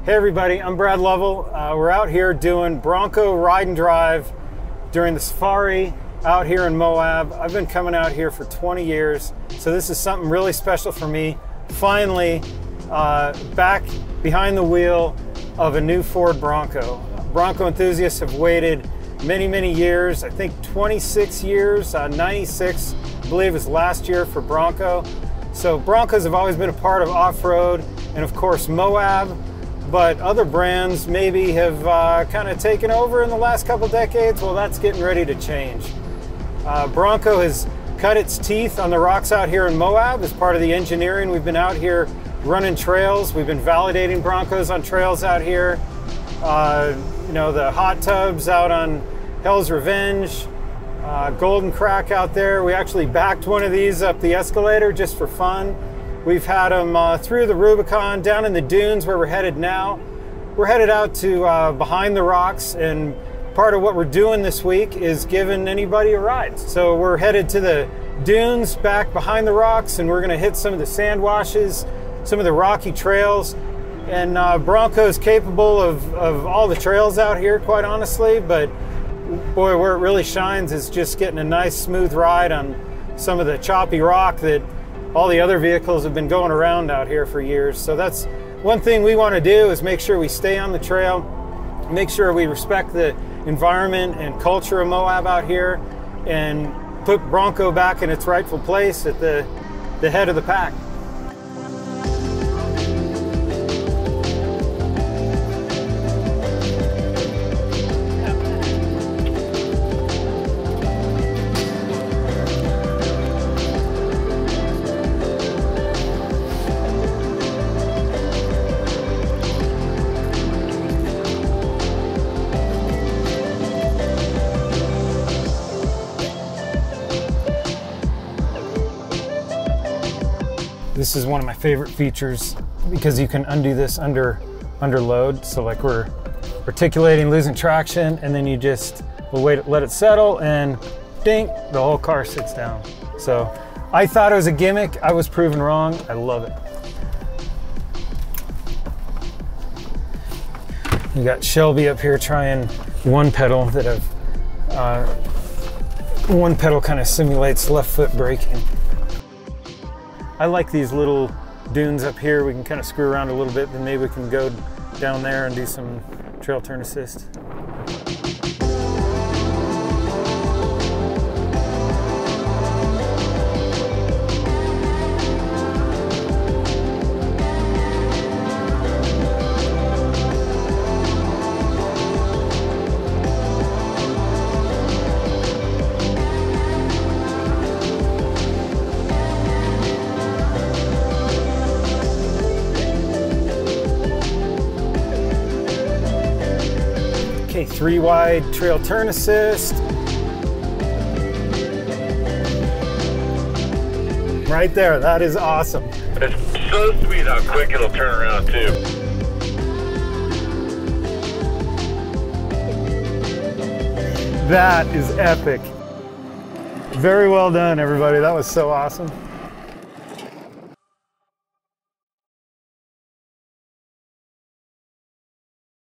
Hey everybody, I'm Brad Lovell. We're out here doing Bronco ride and drive during the safari out here in Moab. I've been coming out here for 20 years, so this is something really special for me. Finally, back behind the wheel of a new Ford Bronco. Bronco enthusiasts have waited many years, I think 26 years, 96 I believe was last year for Bronco. So Broncos have always been a part of off-road and of course Moab, but other brands maybe have kind of taken over in the last couple decades. Well, that's getting ready to change. Bronco has cut its teeth on the rocks out here in Moab as part of the engineering. We've been out here running trails. We've been validating Broncos on trails out here. You know, the hot tubs out on Hell's Revenge, Golden Crack out there. We actually backed one of these up the escalator just for fun. We've had them through the Rubicon, down in the dunes where we're headed now. We're headed out to behind the rocks, and part of what we're doing this week is giving anybody a ride. So we're headed to the dunes back behind the rocks, and we're gonna hit some of the sand washes, some of the rocky trails. And Bronco's capable of all the trails out here, quite honestly, but boy, where it really shines is just getting a nice smooth ride on some of the choppy rock that all the other vehicles have been going around out here for years. So that's one thing we want to do, is make sure we stay on the trail, make sure we respect the environment and culture of Moab out here, and put Bronco back in its rightful place at the head of the pack. This is one of my favorite features because you can undo this under load. So like we're articulating, losing traction, and then you just will wait, let it settle, and ding, the whole car sits down. So I thought it was a gimmick. I was proven wrong. I love it. You got Shelby up here trying one pedal that one pedal kind of simulates left foot braking. I like these little dunes up here. We can kind of screw around a little bit, then maybe we can go down there and do some trail turn assist. Okay, 3 wide trail turn assist. Right there, that is awesome. It's so sweet how quick it'll turn around too. That is epic. Very well done, everybody. That was so awesome.